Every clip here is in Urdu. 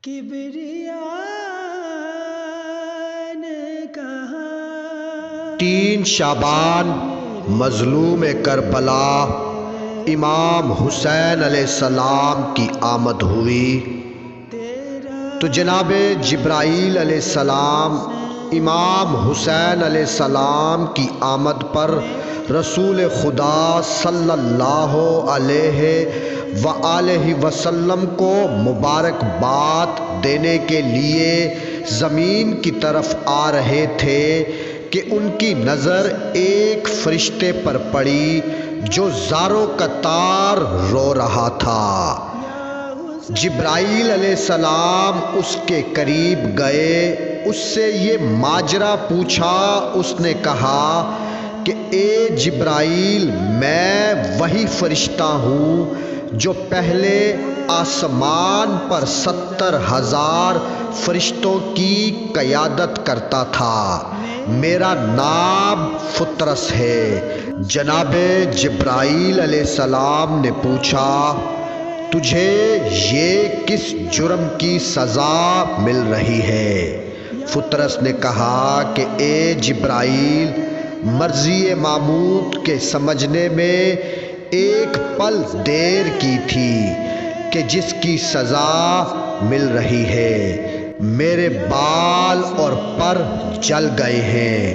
کبریا نے کہا 3 شعبان مظلوم کربلا امام حسین علیہ السلام کی آمد ہوئی تو جناب جبرائیل علیہ السلام امام حسین علیہ السلام کی آمد پر رسول خدا صلی اللہ علیہ وآلہ وسلم کو مبارکباد دینے کے لیے زمین کی طرف آ رہے تھے کہ ان کی نظر ایک فرشتے پر پڑی جو زاروں قطار رو رہا تھا۔ جبرائیل علیہ السلام اس کے قریب گئے، اس سے یہ ماجرا پوچھا۔ اس نے کہا کہ اے جبرائیل، میں وہی فرشتہ ہوں جو پہلے آسمان پر 70,000 فرشتوں کی قیادت کرتا تھا۔ میرا نام فطرس ہے۔ جناب جبرائیل علیہ السلام نے پوچھا، تجھے یہ کس جرم کی سزا مل رہی ہے؟ فطرس نے کہا کہ اے جبرائیل، مرضی معمود کے سمجھنے میں ایک پل دیر کی تھی کہ جس کی سزا مل رہی ہے۔ میرے بال اور پر جل گئے ہیں،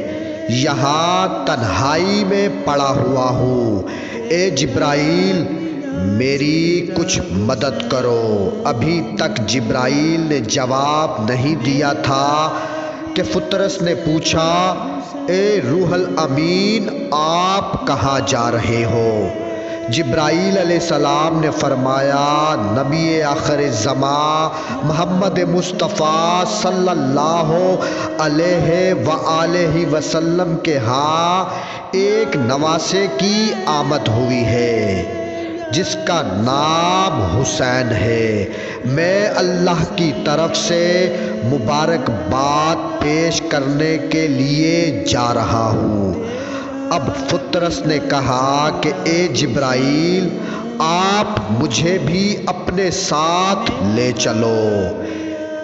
یہاں تنہائی میں پڑا ہوا ہوں۔ اے جبرائیل، میری کچھ مدد کرو۔ ابھی تک جبرائیل نے جواب نہیں دیا تھا کہ فطرس نے پوچھا، اے روح الامین، آپ کہاں جا رہے ہو؟ جبرائیل علیہ السلام نے فرمایا، نبی آخر زمان محمد مصطفیٰ صلی اللہ علیہ وآلہ وسلم کے ہاں ایک نواسے کی آمد ہوئی ہے جس کا نام حسین ہے۔ میں اللہ کی طرف سے مبارکباد پیش کرنے کے لیے جا رہا ہوں۔ اب فطرس نے کہا کہ اے جبرائیل، آپ مجھے بھی اپنے ساتھ لے چلو،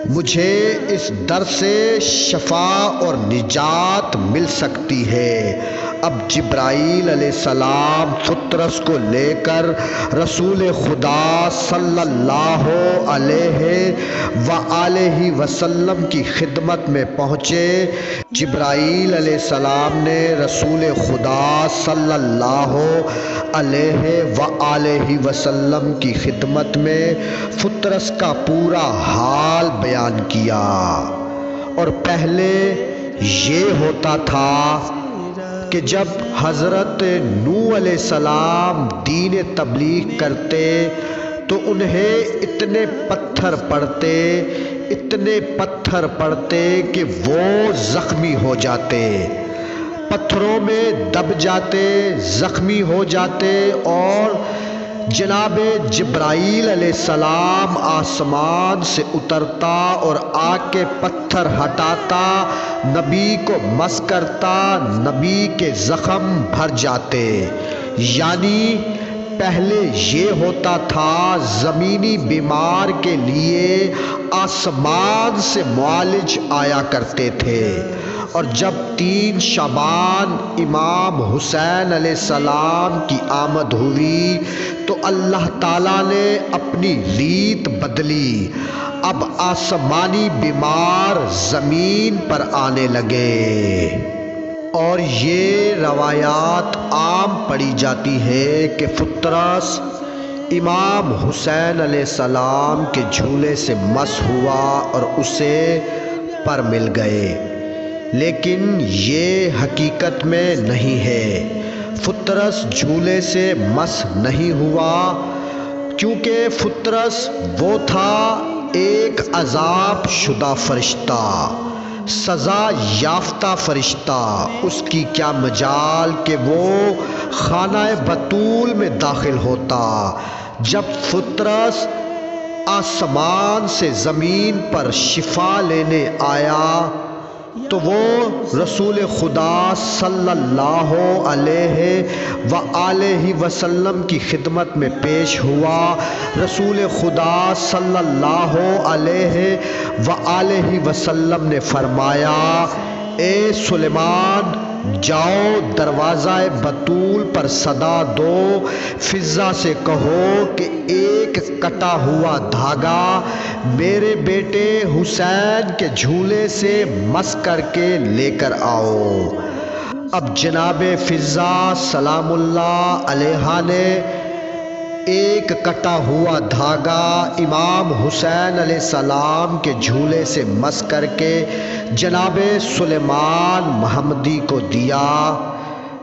مجھے اس در سے شفا اور نجات مل سکتی ہے۔ اب جبرائیل علیہ السلام فطرس کو لے کر رسول خدا صلی اللہ علیہ وآلہ وسلم کی خدمت میں پہنچے۔ جبرائیل علیہ السلام نے رسول خدا صلی اللہ علیہ وآلہ وسلم کی خدمت میں فطرس کا پورا حال بیان کیا، اور پہلے یہ ہوتا تھا کہ جب حضرت نوح علیہ السلام دین تبلیغ کرتے تو انہیں اتنے پتھر پڑتے کہ وہ زخمی ہو جاتے، پتھروں میں دب جاتے، زخمی ہو جاتے، اور جناب جبرائیل علیہ السلام آسمان سے اترتا اور آ کے پتھر ہٹاتا، نبی کو مس کرتا، نبی کے زخم بھر جاتے۔ یعنی پہلے یہ ہوتا تھا زمینی بیمار کے لیے آسمان سے معالج آیا کرتے تھے، اور جب 3 شعبان امام حسین علیہ السلام کی آمد ہوئی تو اللہ تعالیٰ نے اپنی ریت بدلی۔ اب آسمانی بیمار زمین پر آنے لگے، اور یہ روایات عام پڑھی جاتی ہے کہ فطرس امام حسین علیہ السلام کے جھولے سے مس ہوا اور اسے پر مل گئے، لیکن یہ حقیقت میں نہیں ہے۔ فطرس جھولے سے مس نہیں ہوا، کیونکہ فطرس وہ تھا ایک عذاب شدہ فرشتہ، سزا یافتہ فرشتہ۔ اس کی کیا مجال کہ وہ خانہ بطول میں داخل ہوتا۔ جب فطرس آسمان سے زمین پر شفا لینے آیا تو وہ رسول خدا صلی اللہ علیہ وآلہ وسلم کی خدمت میں پیش ہوا۔ رسول خدا صلی اللہ علیہ وآلہ وسلم نے فرمایا، اے سلیمان، جاؤ دروازہ بطول پر صدا دو، فضہ سے کہو کہ ایک کٹا ہوا دھاگا میرے بیٹے حسین کے جھولے سے مس کر کے لے کر آؤ۔ اب جناب فضہ سلام اللہ علیہ نے ایک کٹا ہوا دھاگا امام حسین علیہ السلام کے جھولے سے مس کر کے جناب سلیمان محمدی کو دیا۔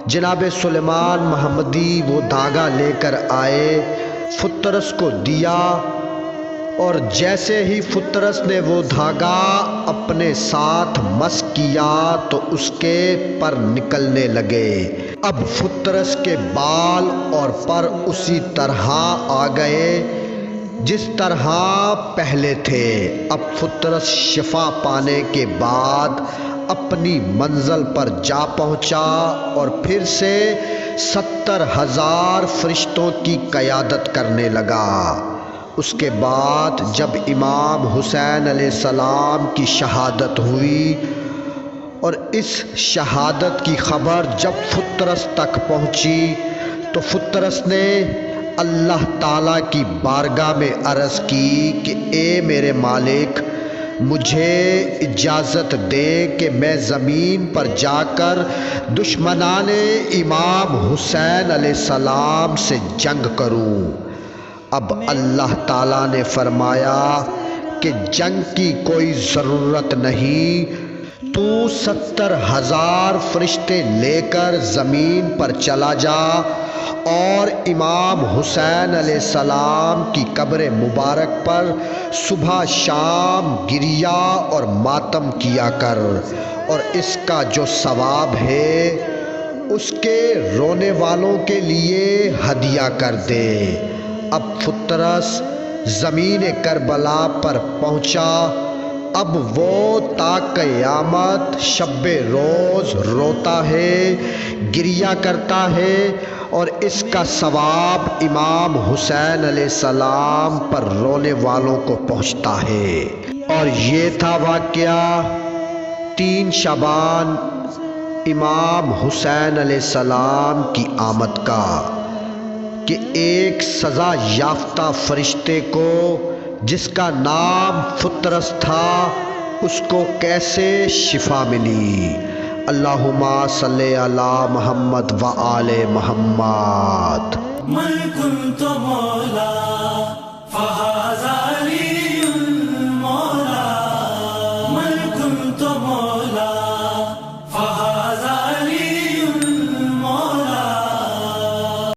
جناب سلیمان محمدی وہ دھاگا لے کر آئے، فترس کو دیا، اور جیسے ہی فترس نے وہ دھاگا اپنے ساتھ مس کیا تو اس کے پر نکلنے لگے۔ اب فترس کے بال اور پر اسی طرح آ گئے جس طرح پہلے تھے۔ اب فترس شفا پانے کے بعد اپنی منزل پر جا پہنچا اور پھر سے 70,000 فرشتوں کی قیادت کرنے لگا۔ اس کے بعد جب امام حسین علیہ السلام کی شہادت ہوئی اور اس شہادت کی خبر جب فترس تک پہنچی تو فترس نے اللہ تعالیٰ کی بارگاہ میں عرض کی کہ اے میرے مالک، مجھے اجازت دے کہ میں زمین پر جا کر دشمنان امام حسین علیہ السلام سے جنگ کروں۔ اب اللہ تعالیٰ نے فرمایا کہ جنگ کی کوئی ضرورت نہیں، تو 70,000 فرشتے لے کر زمین پر چلا جا اور امام حسین علیہ السلام کی قبر مبارک پر صبح شام گریہ اور ماتم کیا کر، اور اس کا جو ثواب ہے اس کے رونے والوں کے لیے ہدیہ کر دے۔ اب فترس زمین کربلا پر پہنچا۔ اب وہ تا قیامت شب روز روتا ہے، گریہ کرتا ہے، اور اس کا ثواب امام حسین علیہ السلام پر رونے والوں کو پہنچتا ہے۔ اور یہ تھا واقعہ 3 شعبان امام حسین علیہ السلام کی آمد کا، کہ ایک سزا یافتہ فرشتے کو جس کا نام فترس تھا اس کو کیسے شفا ملی۔ اللہم صلی علی محمد و آل محمد۔ من كنت مولا فهذا لي